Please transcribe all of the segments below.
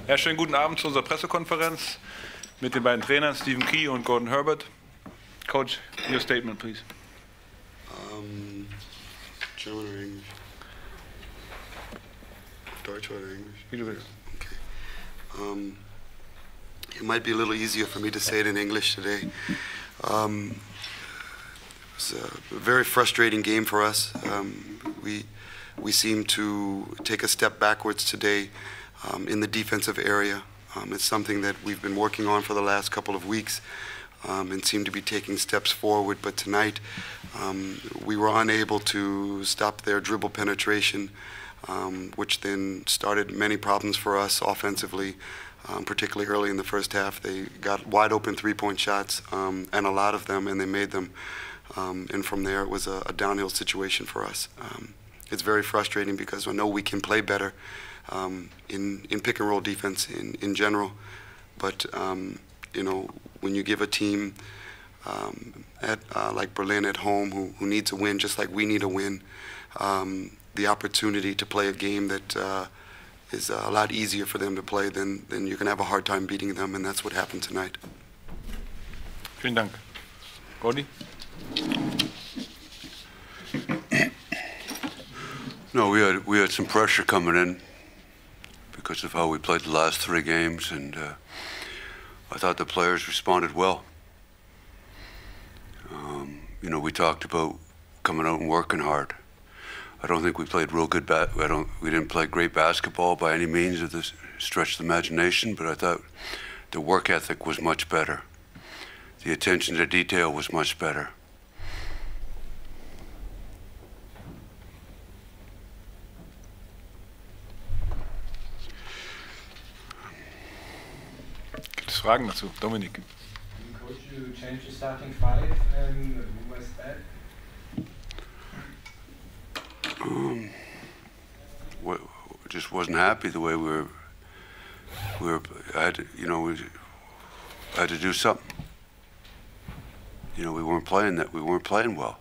Ja, schönen guten Abend zu unserer Pressekonferenz mit den beiden Trainern, Stephen Key und Gordon Herbert. Coach, your statement, please. German or English? Deutsch or English? Wie du willst. Okay. It might be a little easier for me to say it in English today. It was a very frustrating game for us. We seem to take a step backwards today in the defensive area. It's something that we've been working on for the last couple of weeks and seem to be taking steps forward. But tonight, we were unable to stop their dribble penetration, which then started many problems for us offensively, particularly early in the first half. They got wide open three-point shots, and a lot of them, and they made them. And from there, it was a downhill situation for us. It's very frustrating because I know we can play better in pick and roll defense in general, but you know, when you give a team like Berlin at home who needs a win just like we need a win, the opportunity to play a game that is a lot easier for them to play, then you're going to have a hard time beating them, and that's what happened tonight. Vielen Dank. Gordy? No, we had some pressure coming in because of how we played the last 3 games, and I thought the players responded well. You know, we talked about coming out and working hard. I don't think we played real good. We didn't play great basketball by any means of this stretch of the imagination, but I thought the work ethic was much better. The attention to detail was much better. Fragen dazu, Dominik. Coach, you changed the starting 5, and who was that? Just wasn't happy the way we were. I had to, you know, I had to do something. You know, we weren't playing well.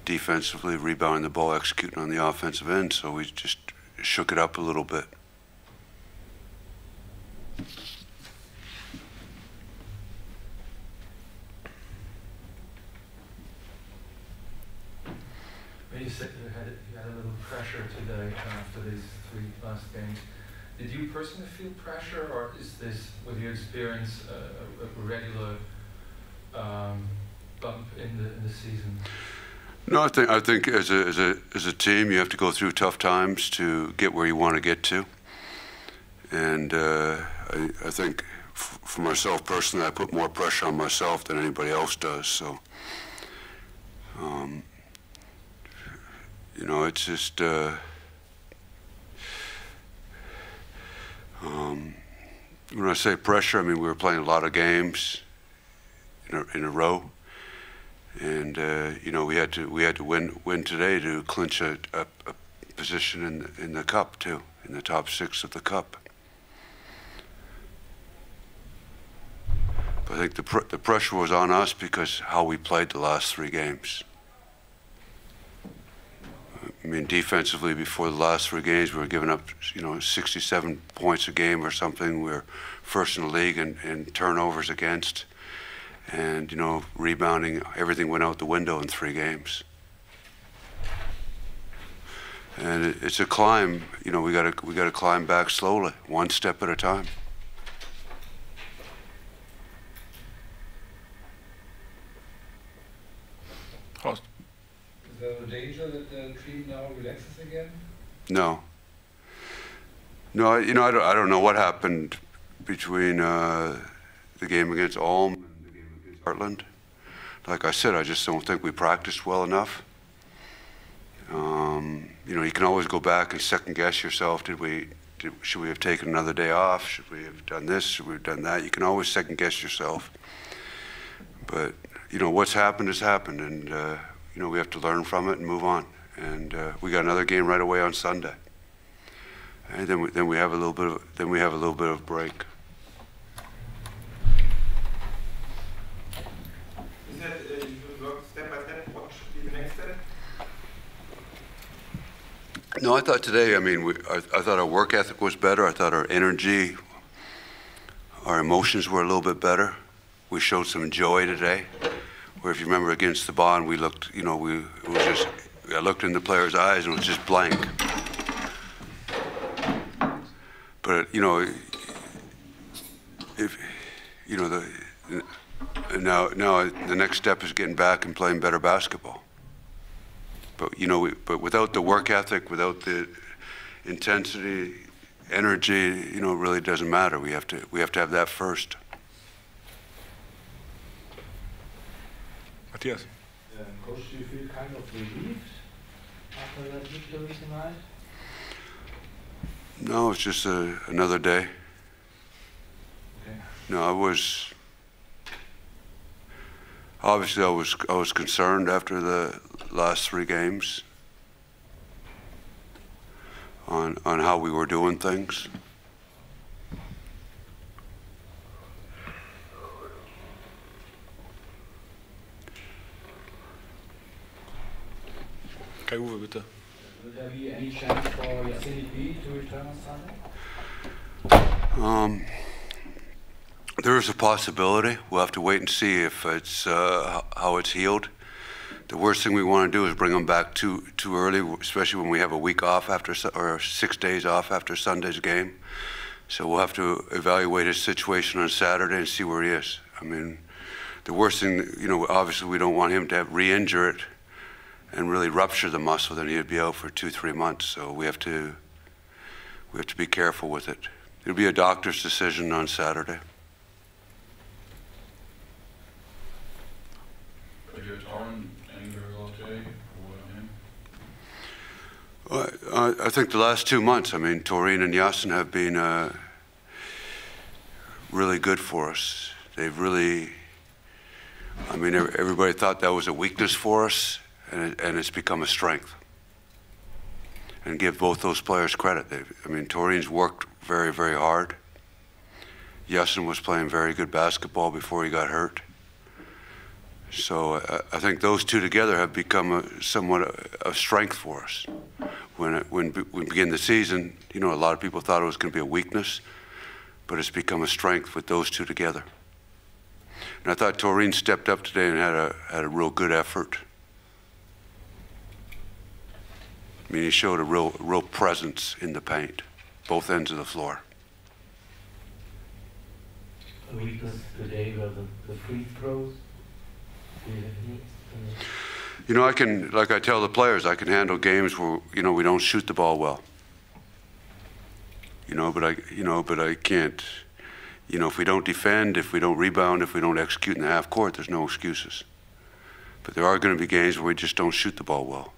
Defensively, rebounding the ball, executing on the offensive end, so we just shook it up a little bit. You said you had a little pressure today after these 3 last games. Did you personally feel pressure, or is this, with your experience, a regular bump in the season? No, I think as a team, you have to go through tough times to get where you want to get to. And I think for myself personally, I put more pressure on myself than anybody else does. So. You know, it's just when I say pressure, I mean we were playing a lot of games in a row, and you know we had to win today to clinch a position in the cup too, in the top 6 of the cup. But I think the pressure was on us because how we played the last 3 games. I mean, defensively, before the last 3 games, we were giving up, you know, 67 points a game or something. We were first in the league in turnovers against, and you know, rebounding. Everything went out the window in 3 games. And it's a climb. You know, we got to climb back slowly, 1 step at a time. Horst. Is there a danger that the team now relaxes again? No. No, you know, I don't know what happened between the game against Ulm and the game against Heartland. Like I said, I just don't think we practiced well enough. You know, you can always go back and second guess yourself. Should we have taken another day off? Should we have done this? Should we have done that? You can always second guess yourself. But you know, what's happened has happened, and you know, we have to learn from it and move on. And we got another game right away on Sunday, and then we have a little bit of break. Is that you work step by step? What should be the next step? No, I thought today, I mean, I thought our work ethic was better. I thought our energy, our emotions were a little bit better. We showed some joy today, where if you remember against the Bond, we looked, you know, I looked in the players' eyes and it was just blank. But, you know, if, you know, now the next step is getting back and playing better basketball. But, you know, but without the work ethic, without the intensity, energy, you know, it really doesn't matter. We have to have that first. Matthias. Coach, do you feel kind of relieved after that victory tonight? No, it's just another day. Okay. No, obviously I was concerned after the last 3 games on how we were doing things. Kai Uwe, bitte. Will there be any chance for Yassini to return on Sunday? There is a possibility. We'll have to wait and see if it's how it's healed. The worst thing we want to do is bring him back too early, especially when we have a week off after, or 6 days off after Sunday's game. So we'll have to evaluate his situation on Saturday and see where he is. I mean, the worst thing, you know, obviously we don't want him to re-injure it and really rupture the muscle, then he'd be out for 2-3 months. So we have to be careful with it. It'll be a doctor's decision on Saturday. Have you torn any very well today? I think the last 2 months, I mean, Toreen and Yasin have been really good for us. They've really, I mean, everybody thought that was a weakness for us, and it's become a strength. And give both those players credit. I mean, Toreen's worked very, very hard. Yasin was playing very good basketball before he got hurt. So I think those two together have become somewhat a strength for us. When we begin the season, you know, a lot of people thought it was going to be a weakness, but it's become a strength with those two together. And I thought Toreen stepped up today and had a real good effort. I mean, he showed a real presence in the paint, both ends of the floor. The weakness today were the free throws. Do you have any? You know, like I tell the players, I can handle games where, you know, we don't shoot the ball well. You know, but I can't. You know, if we don't defend, if we don't rebound, if we don't execute in the half court, there's no excuses. But there are going to be games where we just don't shoot the ball well.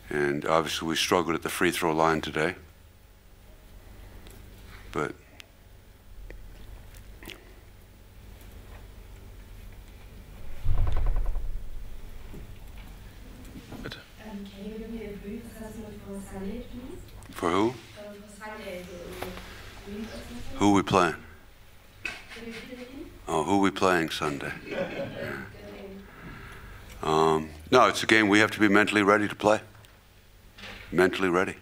And obviously we struggled at the free throw line today. But Can you give me a brief assessment for Sunday, please? For who? For Sunday, Who are we playing? Can you repeat it again? Oh, who are we playing Sunday? No, it's a game we have to be mentally ready to play. Mentally ready.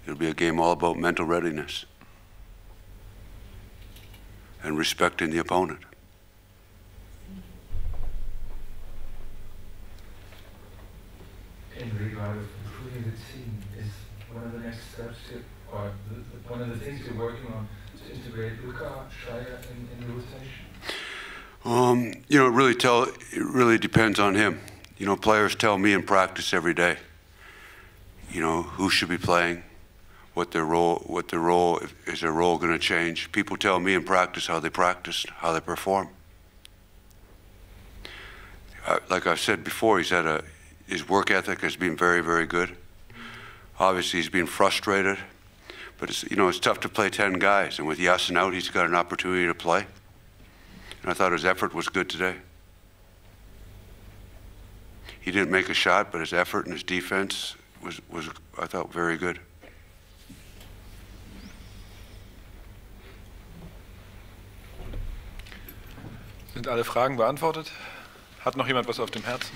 It'll be a game all about mental readiness and respecting the opponent. In regard of improving the team, is one of the next steps here, or one of the things you're working on to integrate Luka Schreier in the rotation? You know, it really depends on him. You know, players tell me in practice every day, you know, who should be playing, what their role, is their role going to change. People tell me in practice, how they perform. Like I've said before, his work ethic has been very, very good. Obviously, he's been frustrated, but it's tough to play 10 guys, and with Yasin out, he's got an opportunity to play. And I thought his effort was good today. He didn't make a shot, but his effort and his defense was I thought, very good. Sind alle Fragen beantwortet? Hat noch jemand was auf dem Herzen?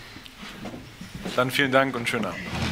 Dann vielen Dank und schönen Abend.